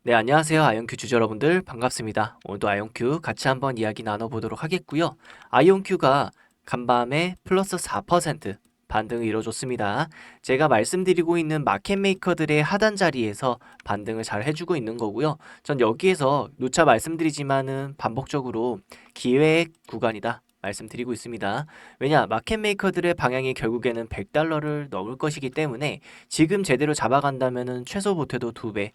네, 안녕하세요. 아이온큐 주주 여러분들 반갑습니다. 오늘도 아이온큐 같이 한번 이야기 나눠보도록 하겠고요. 아이온큐가 간밤에 플러스 4% 반등을 이뤄줬습니다. 제가 말씀드리고 있는 마켓 메이커들의 하단 자리에서 반등을 잘 해주고 있는 거고요. 전 여기에서 누차 말씀드리지만은 반복적으로 기회의 구간이다 말씀드리고 있습니다. 왜냐, 마켓 메이커들의 방향이 결국에는 100달러를 넘을 것이기 때문에 지금 제대로 잡아간다면은 최소 못해도 2배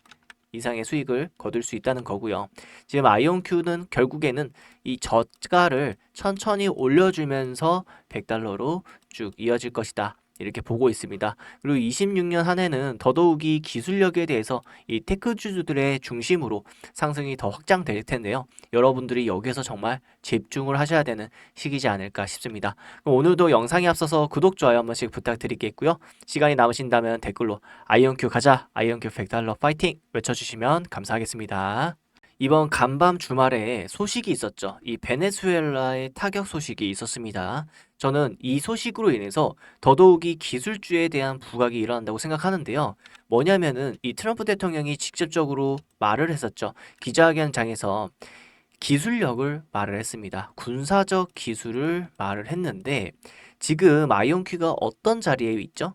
이상의 수익을 거둘 수 있다는 거고요. 지금 아이온큐는 결국에는 이 저가를 천천히 올려주면서 100달러로 쭉 이어질 것이다. 이렇게 보고 있습니다. 그리고 26년 한 해는 더더욱이 기술력에 대해서 이 테크주주들의 중심으로 상승이 더 확장될 텐데요. 여러분들이 여기서 정말 집중을 하셔야 되는 시기지 않을까 싶습니다. 그럼 오늘도 영상에 앞서서 구독, 좋아요 한 번씩 부탁드리겠고요. 시간이 남으신다면 댓글로 아이온큐 가자, 아이온큐 100달러 파이팅 외쳐주시면 감사하겠습니다. 이번 간밤 주말에 소식이 있었죠. 이 베네수엘라의 타격 소식이 있었습니다. 저는 이 소식으로 인해서 더더욱이 기술주에 대한 부각이 일어난다고 생각하는데요. 뭐냐면은 이 트럼프 대통령이 직접적으로 말을 했었죠. 기자회견장에서 기술력을 말을 했습니다. 군사적 기술을 말을 했는데 지금 아이온큐가 어떤 자리에 있죠?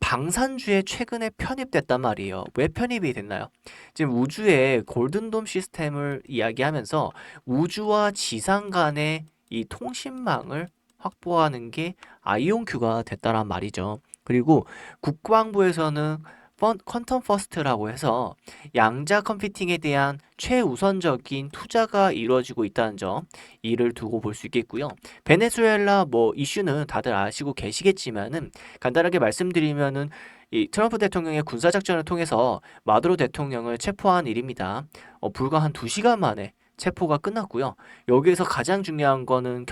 방산주에 최근에 편입됐단 말이에요. 왜 편입이 됐나요? 지금 우주의 골든돔 시스템을 이야기하면서 우주와 지상 간의 이 통신망을 확보하는 게 아이온큐가 됐다란 말이죠. 그리고 국방부에서는 퀀텀 퍼스트라고 해서 양자 컴퓨팅에 대한 최우선적인 투자가 이루어지고 있다는 점, 이를 두고 볼 수 있겠고요. 베네수엘라 이슈는 다들 아시고 계시겠지만은 간단하게 말씀드리면은 이 트럼프 대통령의 군사작전을 통해서 마두로 대통령을 체포한 일입니다. 불과 한 2시간 만에 체포가 끝났고요. 여기에서 가장 중요한 거는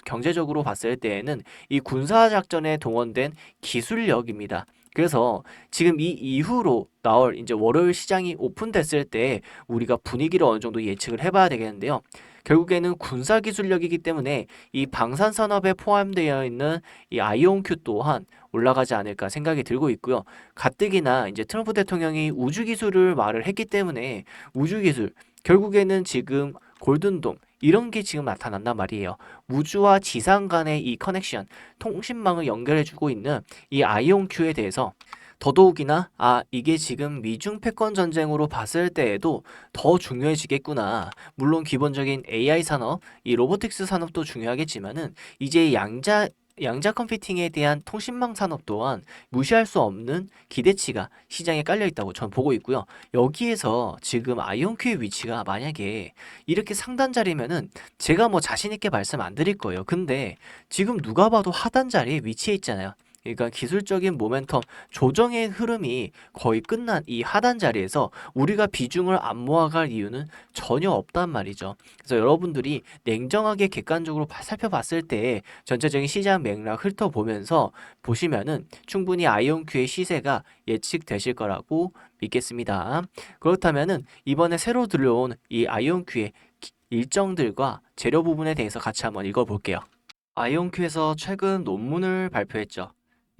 경제적으로 봤을 때에는 이 군사작전에 동원된 기술력입니다. 그래서 지금 이 이후로 나올 이제 월요일 시장이 오픈됐을 때 우리가 분위기를 어느 정도 예측을 해봐야 되겠는데요. 결국에는 군사 기술력이기 때문에 이 방산 산업에 포함되어 있는 이 아이온큐 또한 올라가지 않을까 생각이 들고 있고요. 가뜩이나 이제 트럼프 대통령이 우주 기술을 말을 했기 때문에 우주 기술 결국에는 지금 골든돔 이런 게 지금 나타난단 말이에요. 우주와 지상 간의 이 커넥션, 통신망을 연결해주고 있는 이 아이온큐에 대해서 더더욱이나 이게 지금 미중 패권 전쟁으로 봤을 때에도 더 중요해지겠구나. 물론 기본적인 AI 산업, 이 로보틱스 산업도 중요하겠지만은 이제 양자 컴퓨팅에 대한 통신망 산업 또한 무시할 수 없는 기대치가 시장에 깔려 있다고 저는 보고 있고요. 여기에서 지금 아이온큐의 위치가 만약에 이렇게 상단 자리면은 제가 자신 있게 말씀 안 드릴 거예요. 근데 지금 누가 봐도 하단 자리에 위치해 있잖아요. 그러니까 기술적인 모멘텀 조정의 흐름이 거의 끝난 이 하단 자리에서 우리가 비중을 안 모아갈 이유는 전혀 없단 말이죠. 그래서 여러분들이 냉정하게 객관적으로 살펴봤을 때 전체적인 시장 맥락 훑어보면서 보시면은 충분히 아이온큐의 시세가 예측되실 거라고 믿겠습니다. 그렇다면은 이번에 새로 들려온 이 아이온큐의 일정들과 재료 부분에 대해서 같이 한번 읽어볼게요. 아이온큐에서 최근 논문을 발표했죠.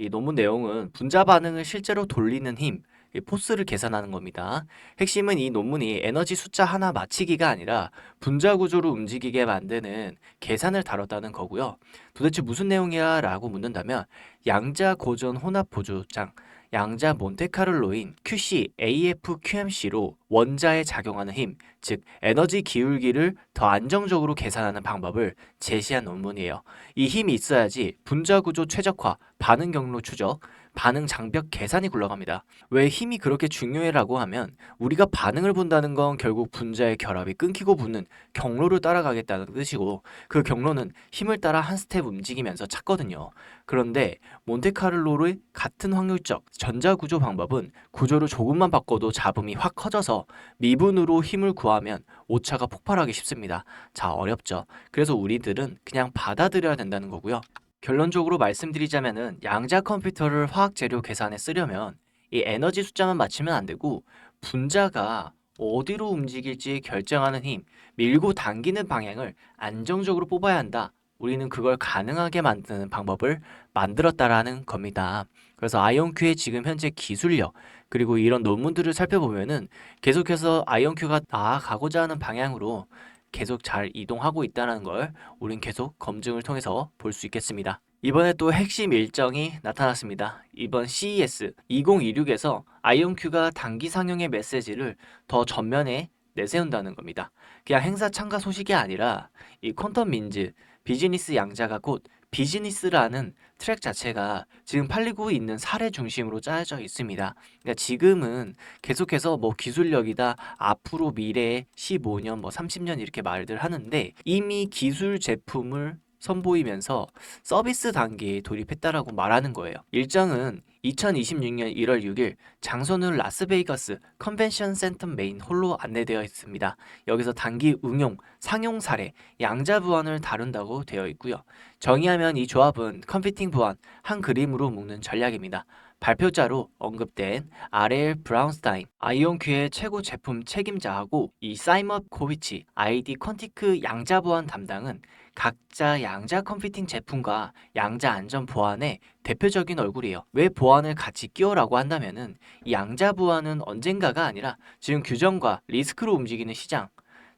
이 논문 내용은 분자 반응을 실제로 돌리는 힘, 이 포스를 계산하는 겁니다. 핵심은 이 논문이 에너지 숫자 하나 맞히기가 아니라 분자 구조로 움직이게 만드는 계산을 다뤘다는 거고요. 도대체 무슨 내용이야? 라고 묻는다면 양자 고전 혼합 보조장, 양자 몬테카를로인 QC, AF, QMC로 원자에 작용하는 힘, 즉 에너지 기울기를 더 안정적으로 계산하는 방법을 제시한 논문이에요. 이 힘이 있어야지 분자 구조 최적화, 반응 경로 추적, 반응 장벽 계산이 굴러갑니다. 왜 힘이 그렇게 중요해라고 하면 우리가 반응을 본다는 건 결국 분자의 결합이 끊기고 붙는 경로를 따라가겠다는 뜻이고 그 경로는 힘을 따라 한 스텝 움직이면서 찾거든요. 그런데 몬테카를로의 같은 확률적 전자 구조 방법은 구조를 조금만 바꿔도 잡음이 확 커져서 미분으로 힘을 구하면 오차가 폭발하기 쉽습니다. 자, 어렵죠. 그래서 우리들은 그냥 받아들여야 된다는 거고요. 결론적으로 말씀드리자면은 양자 컴퓨터를 화학 재료 계산에 쓰려면 이 에너지 숫자만 맞추면 안 되고 분자가 어디로 움직일지 결정하는 힘, 밀고 당기는 방향을 안정적으로 뽑아야 한다. 우리는 그걸 가능하게 만드는 방법을 만들었다라는 겁니다. 그래서 아이온큐의 지금 현재 기술력 그리고 이런 논문들을 살펴보면은 계속해서 아이온큐가 나아가고자 하는 방향으로 계속 잘 이동하고 있다는 걸 우린 계속 검증을 통해서 볼 수 있겠습니다. 이번에 또 핵심 일정이 나타났습니다. 이번 CES 2026에서 아이온큐가 단기 상용의 메시지를 더 전면에 내세운다는 겁니다. 그냥 행사 참가 소식이 아니라 이 퀀텀 민즈 비즈니스 양자가 곧 비즈니스라는 트랙 자체가 지금 팔리고 있는 사례 중심으로 짜여져 있습니다. 그러니까 지금은 계속해서 뭐 기술력이다, 앞으로 미래에 15년, 뭐 30년 이렇게 말들 하는데 이미 기술 제품을 선보이면서 서비스 단계에 돌입했다라고 말하는 거예요. 일정은 2026년 1월 6일 장소는 라스베이거스 컨벤션 센터 메인 홀로 안내되어 있습니다. 여기서 단기 응용, 상용 사례, 양자 부안을 다룬다고 되어 있고요. 정의하면 이 조합은 컴퓨팅 부안 한 그림으로 묶는 전략입니다. 발표자로 언급된 아렐 브라운스타인, 아이온큐의 최고 제품 책임자하고 이 사이먼 코비치, 아이디 퀀티크 양자 보안 담당은 각자 양자 컴퓨팅 제품과 양자 안전 보안의 대표적인 얼굴이에요. 왜 보안을 같이 끼워라고 한다면은 이 양자 보안은 언젠가가 아니라 지금 규정과 리스크로 움직이는 시장,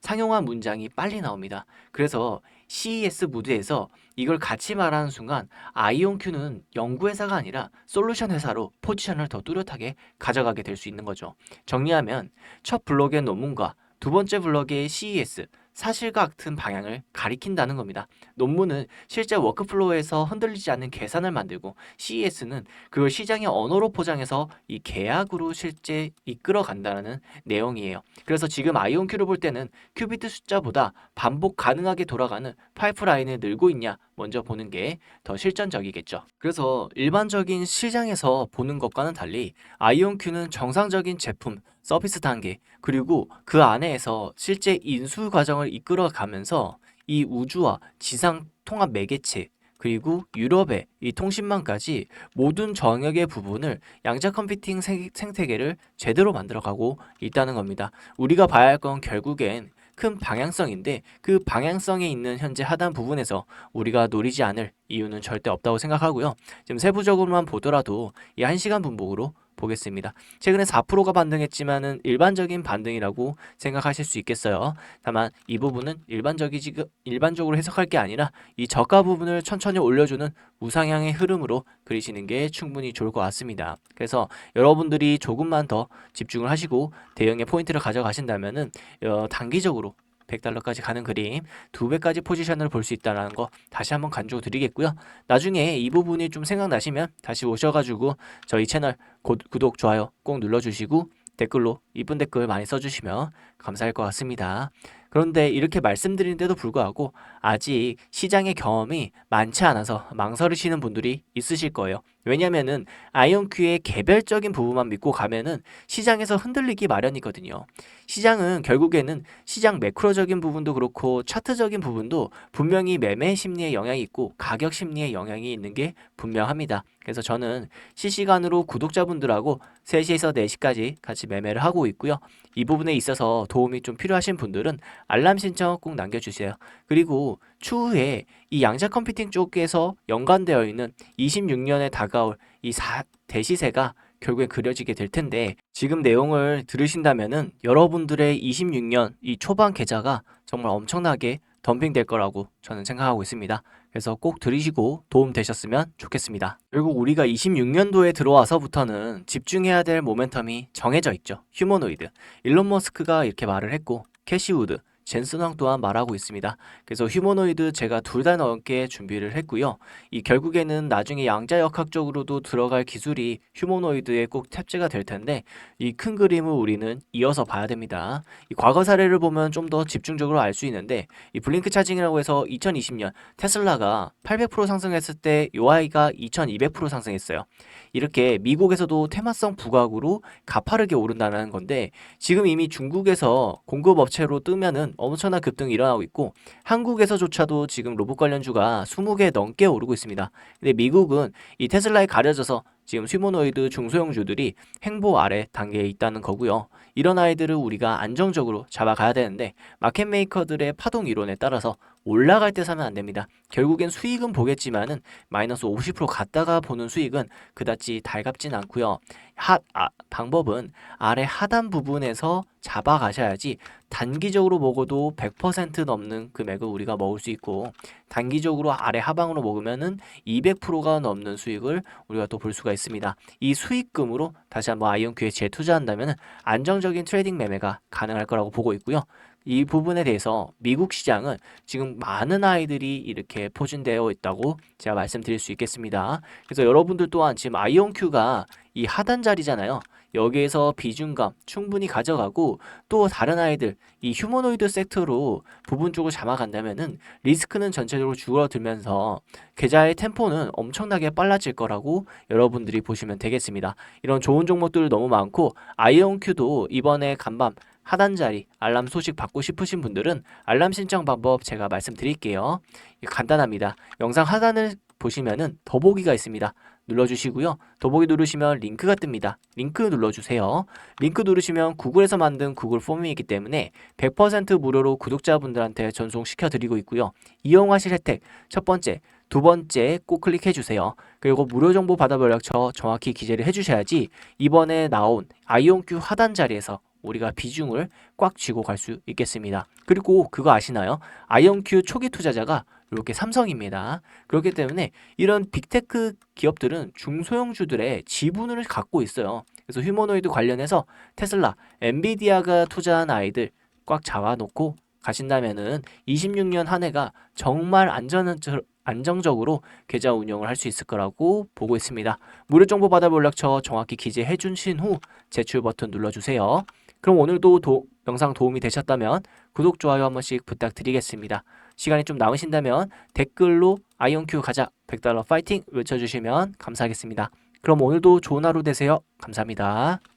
상용화 문장이 빨리 나옵니다. 그래서 CES 무드에서 이걸 같이 말하는 순간 아이온큐는 연구회사가 아니라 솔루션 회사로 포지션을 더 뚜렷하게 가져가게 될 수 있는 거죠. 정리하면 첫 블록의 논문과 두 번째 블록의 CES, 사실과 같은 방향을 가리킨다는 겁니다. 논문은 실제 워크플로우에서 흔들리지 않는 계산을 만들고 CES는 그걸 시장의 언어로 포장해서 이 계약으로 실제 이끌어 간다는 내용이에요. 그래서 지금 아이온큐를 볼 때는 큐비트 숫자보다 반복 가능하게 돌아가는 파이프라인을 늘고 있냐 먼저 보는 게 더 실전적이겠죠. 그래서 일반적인 시장에서 보는 것과는 달리 아이온큐는 정상적인 제품, 서비스 단계 그리고 그 안에서 실제 인수 과정을 이끌어 가면서 이 우주와 지상 통합 매개체 그리고 유럽의 이 통신망까지 모든 정역의 부분을 양자 컴퓨팅 생태계를 제대로 만들어가고 있다는 겁니다. 우리가 봐야 할 건 결국엔 큰 방향성인데 그 방향성에 있는 현재 하단 부분에서 우리가 노리지 않을 이유는 절대 없다고 생각하고요. 지금 세부적으로만 보더라도 이 1시간 분봉으로 보겠습니다. 최근에 4%가 반등했지만은 일반적인 반등이라고 생각하실 수 있겠어요. 다만 이 부분은 일반적으로 해석할 게 아니라 이 저가 부분을 천천히 올려주는 우상향의 흐름으로 그리시는 게 충분히 좋을 것 같습니다. 그래서 여러분들이 조금만 더 집중을 하시고 대응의 포인트를 가져가신다면은 단기적으로 100달러까지 가는 그림 2배까지 포지션을 볼 수 있다는 거 다시 한번 강조 드리겠고요. 나중에 이 부분이 좀 생각나시면 다시 오셔가지고 저희 채널 구독, 좋아요 꼭 눌러주시고 댓글로 이쁜 댓글 많이 써주시면 감사할 것 같습니다. 그런데 이렇게 말씀드리는데도 불구하고 아직 시장의 경험이 많지 않아서 망설이시는 분들이 있으실 거예요. 왜냐면은 아이온큐의 개별적인 부분만 믿고 가면은 시장에서 흔들리기 마련이거든요. 시장은 결국에는 시장 매크로적인 부분도 그렇고 차트적인 부분도 분명히 매매 심리에 영향이 있고 가격 심리에 영향이 있는 게 분명합니다. 그래서 저는 실시간으로 구독자분들하고 3시에서 4시까지 같이 매매를 하고 있고요. 이 부분에 있어서 도움이 좀 필요하신 분들은 알람 신청 꼭 남겨주세요. 그리고 추후에 이 양자 컴퓨팅 쪽에서 연관되어 있는 26년에 다가올 이 대시세가 결국에 그려지게 될 텐데 지금 내용을 들으신다면은 여러분들의 26년 이 초반 계좌가 정말 엄청나게 덤핑될 거라고 저는 생각하고 있습니다. 그래서 꼭 들으시고 도움 되셨으면 좋겠습니다. 결국 우리가 26년도에 들어와서부터는 집중해야 될 모멘텀이 정해져 있죠. 휴머노이드. 일론 머스크가 이렇게 말을 했고 캐시우드, 젠슨 황 또한 말하고 있습니다. 그래서 휴머노이드 제가 2달 넘게 준비를 했고요. 이 결국에는 나중에 양자역학적으로도 들어갈 기술이 휴머노이드에 꼭 탑재가 될 텐데 이 큰 그림을 우리는 이어서 봐야 됩니다. 이 과거 사례를 보면 좀 더 집중적으로 알 수 있는데 이 블링크 차징이라고 해서 2020년 테슬라가 800% 상승했을 때 요아이가 2200% 상승했어요. 이렇게 미국에서도 테마성 부각으로 가파르게 오른다는 건데 지금 이미 중국에서 공급업체로 뜨면은 엄청난 급등이 일어나고 있고 한국에서조차도 지금 로봇 관련주가 20개 넘게 오르고 있습니다. 근데 미국은 이 테슬라에 가려져서 지금 휴머노이드 중소형주들이 횡보 아래 단계에 있다는 거고요. 이런 아이들을 우리가 안정적으로 잡아가야 되는데 마켓메이커들의 파동 이론에 따라서 올라갈 때 사면 안 됩니다. 결국엔 수익은 보겠지만은 마이너스 50% 갔다가 보는 수익은 그다지 달갑진 않고요. 방법은 아래 하단 부분에서 잡아가셔야지 단기적으로 먹어도 100% 넘는 금액을 우리가 먹을 수 있고 단기적으로 아래 하방으로 먹으면은 200%가 넘는 수익을 우리가 또 볼 수가 있습니다. 이 수익금으로 다시 한번 아이온큐에 재투자한다면 안정적인 트레이딩 매매가 가능할 거라고 보고 있고요. 이 부분에 대해서 미국 시장은 지금 많은 아이들이 이렇게 포진되어 있다고 제가 말씀드릴 수 있겠습니다. 그래서 여러분들 또한 지금 아이온큐가 이 하단 자리잖아요. 여기에서 비중감 충분히 가져가고 또 다른 아이들 이 휴머노이드 섹터로 부분적으로 잡아간다면은 리스크는 전체적으로 줄어들면서 계좌의 템포는 엄청나게 빨라질 거라고 여러분들이 보시면 되겠습니다. 이런 좋은 종목들 너무 많고 아이온큐도 이번에 간밤 하단 자리 알람 소식 받고 싶으신 분들은 알람 신청 방법 제가 말씀드릴게요. 간단합니다. 영상 하단을 보시면은 더보기가 있습니다. 눌러주시고요. 더보기 누르시면 링크가 뜹니다. 링크 눌러주세요. 링크 누르시면 구글에서 만든 구글 폼이 있기 때문에 100% 무료로 구독자분들한테 전송시켜 드리고 있고요. 이용하실 혜택 첫 번째, 두 번째 꼭 클릭해 주세요. 그리고 무료 정보 받아 연락처 정확히 기재를 해 주셔야지 이번에 나온 아이온큐 하단 자리에서 우리가 비중을 꽉 쥐고 갈 수 있겠습니다. 그리고 그거 아시나요? 아이온큐 초기 투자자가 이렇게 삼성입니다. 그렇기 때문에 이런 빅테크 기업들은 중소형주들의 지분을 갖고 있어요. 그래서 휴머노이드 관련해서 테슬라, 엔비디아가 투자한 아이들 꽉 잡아놓고 가신다면은 26년 한 해가 정말 안정적으로 계좌 운영을 할 수 있을 거라고 보고 있습니다. 무료 정보 받아 연락처 정확히 기재해 주신 후 제출 버튼 눌러주세요. 그럼 오늘도 영상 도움이 되셨다면 구독, 좋아요 한 번씩 부탁드리겠습니다. 시간이 좀 남으신다면 댓글로 아이온큐 가자 $100 파이팅 외쳐주시면 감사하겠습니다. 그럼 오늘도 좋은 하루 되세요. 감사합니다.